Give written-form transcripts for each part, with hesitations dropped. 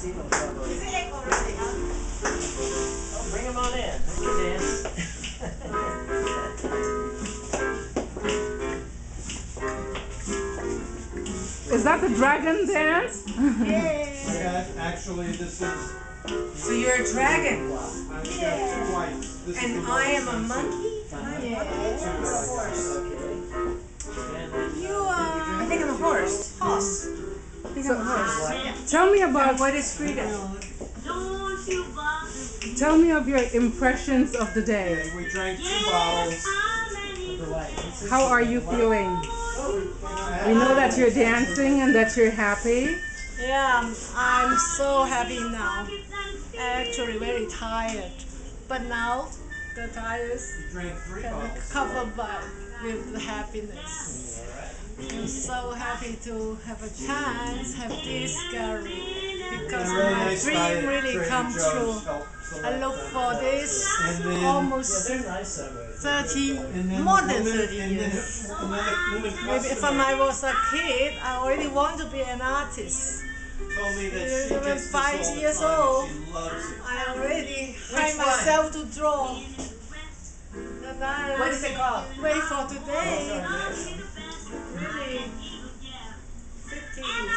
see no trouble. Oh, bring him on in. Bring your dance. Is that the dragon dance? Yeah, actually, this is. So you're a dragon. I've got two whites. This And is the I am a white. monkey? You are... I think I'm a horse. Horse. I think I'm a horse. Tell me about. What is Freda? Tell me of your impressions of the day. Okay, we drank 2 bottles. How are you feeling? We know that you're dancing and that you're happy. Yeah, I'm so happy now. Actually very tired, but now the tiredness We drank 3 can bottles. cover by with the happiness. I'm so happy to have a chance, have this gallery, because And a really my nice guy dream at really Trader come Joe's true. helped I select look them. for this And then- almost They're nice subways. 30, And then more the than woman- 30 and then- years. and then the woman Maybe if customer I was a kid, I already want to be an artist. told me that she Even gets this 5 all the years time and old, she loves it. I already trained one? myself to draw. And I What is it called? wait for today. Really, 50 years,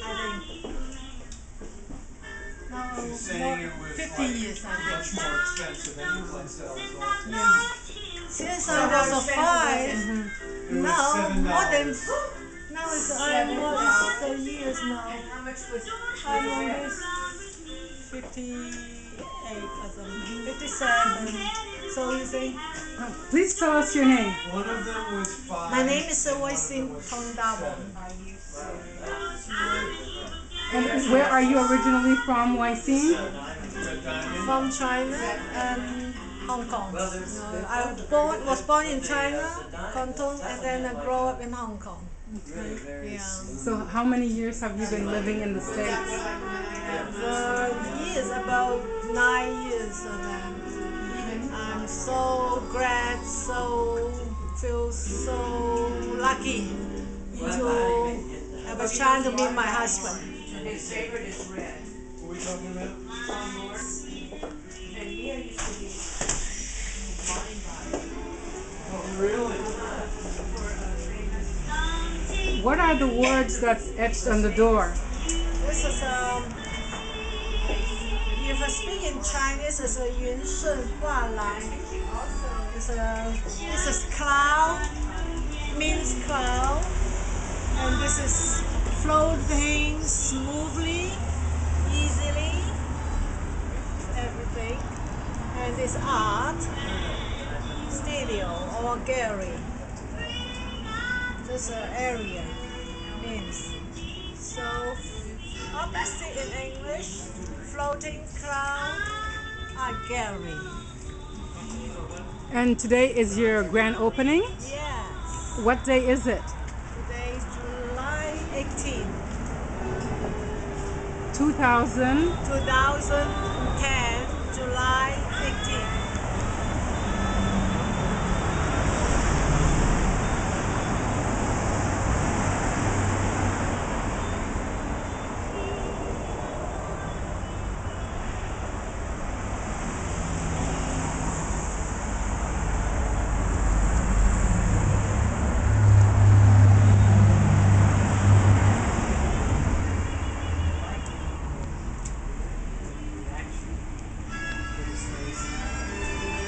I think. No, She's saying more, it was 50 like years, I much think. more expensive anyplace else. Yeah. Since I was a 5, It was now $7. more than, now it's almost 10 years now. And how much was I'm on this 58 or something, 57. So you say, Please tell us your name. One of them was 5. my name is wai-sin was Tongdabo. 7. And where are you originally from, wai-sin? From China and Hong Kong. I was born in China, Canton, and then I grew up in Hong Kong. Yeah. So how many years have you been living in the States? The years, about 9 years of that. I'm so glad, feel so lucky to have a chance to meet my husband. And his favorite is red. What are we talking about? And Mia used to be blind by Oh, really? What are the words that's etched on the door? This is if I speak in Chinese, it's a 云顺画廊. This is cloud, means cloud, and this is floating smoothly, easily, everything. And this art, studio or gallery. This area means. So, opposite in English, floating cloud, art gallery. And today is your grand opening? Yes. What day is it? Today is July 18, 2000. 2010, July 18.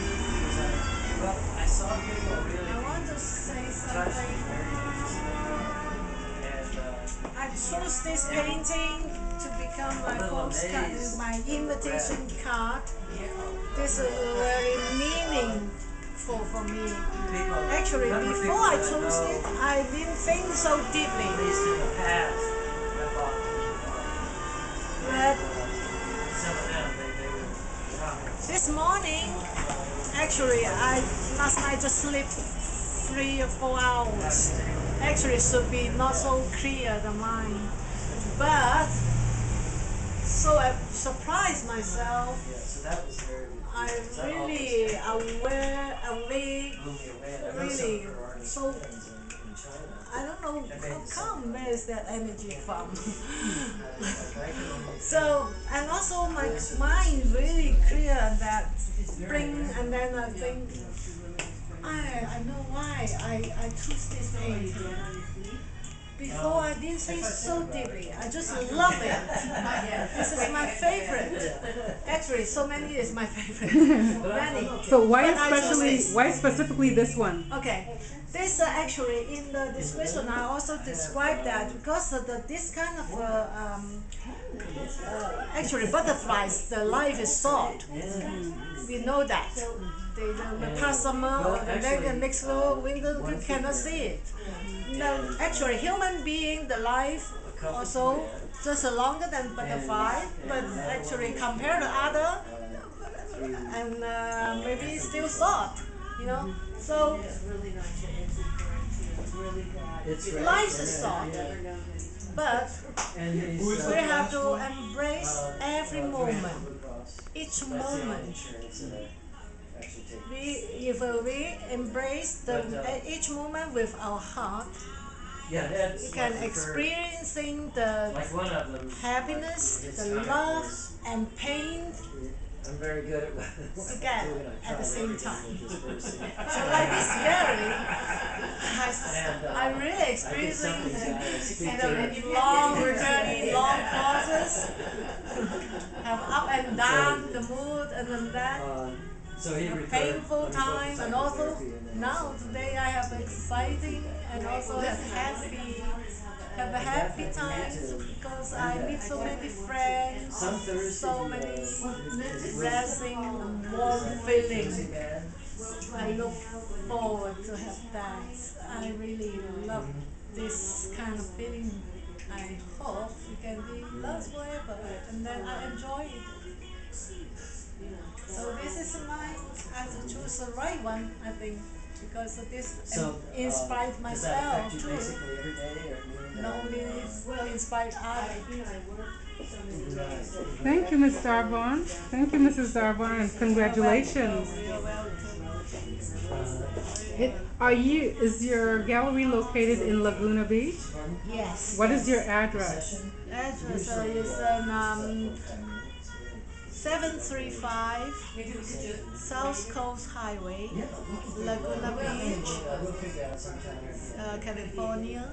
Well, I saw people really I want to say touched something. very interesting. And I chose this painting to become my little postcard, amazed. my invitation card. This is very meaningful for me. people, Actually, number of before people I that chose know, it, I didn't think so at deeply. least in the past, I bought But some of them, they were comments. this morning, actually, last night just slept 3 or 4 hours. Actually, it should be not so clear the mind, but so I surprised myself. Yeah, so that was very. I that really awake, blew me away. And I know some really of her artists so friends in China. I don't know how come, where is that energy from? So, and also my mind really clear that spring, and then I think, I know why I choose this age. Before I didn't think so deeply. I just love it. This is my favorite. Actually, so many is my favorite. Many. So why But I chose especially, this. why specifically this one? Okay, this actually in the description I also describe that because of this kind of actually butterflies, the life is short. We know that. The past summer, and then the next winter, you cannot see it. No, actually, human being, the life also just longer than butterfly, but actually compared to other, and maybe still short, you know. So life is short, but we have to embrace every moment, each moment. If we embrace each moment with our heart, you can experiencing the happiness, the love, and pain together at the same time. So like this Gary, I'm really experiencing long journey, long pauses, have up and down the mood, and then that. Painful time, and also now today I have exciting and also have a happy time because I meet so many friends, so many blessing and warm feeling. I look forward to have that. I really love this kind of feeling. I hope it can be lost forever, and then I enjoy it. So this is mine. I have to choose the right one, I think, because this inspired myself too. Not only inspired others. Thank you, Ms. Darbon. Thank you, Mrs. Darbon, and congratulations. You're welcome. Is your gallery located in Laguna Beach? Yes. What is your address? Address is 735 South Coast Highway, Laguna Beach, California,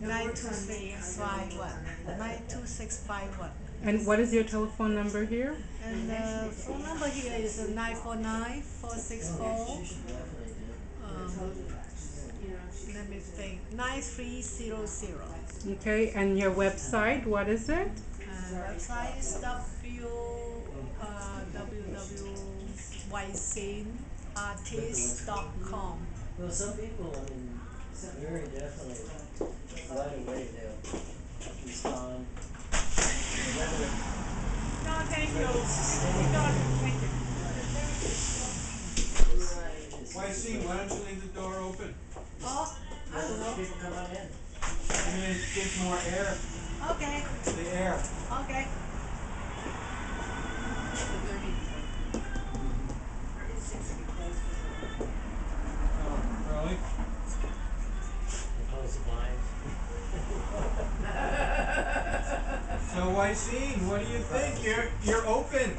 92651. And what is your telephone number here? And the phone number here is 949-464. Let me think. 9300. Okay, and your website, what is it? Website is www.wai-sin-artist.com. Well, some people, I mean, very definitely, right away they'll respond. No, thank you. No, thank you. wai-sin, why don't you leave the door open? Oh, I don't know. People come on in. I'm gonna get more air. Okay, The air. okay. Oh, really? Close the blinds. So wai-sin, what do you think? You're open.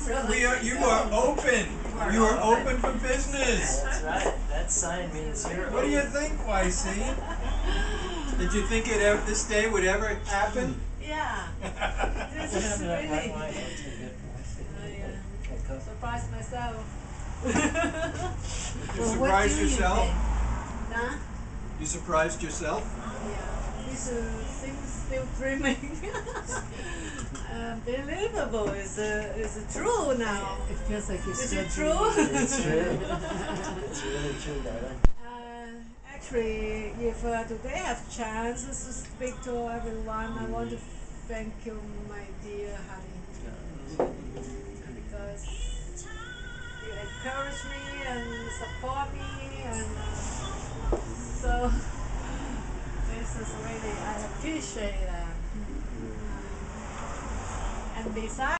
You are open. You are open for business. That's right. That sign means you're What do you think, wai-sin? Did you think this day would ever happen? Yeah, this is really. I surprised myself. You surprised yourself? Nah? You surprised yourself? Yeah, this seems still dreaming. Unbelievable. Is it true now? It feels like you're Is still it true? It's true. It's really true, darling. Actually, if today I have chance to speak to everyone, I want to thank you, my dear honey, because you encourage me and support me, and so this is really, I appreciate that. And besides.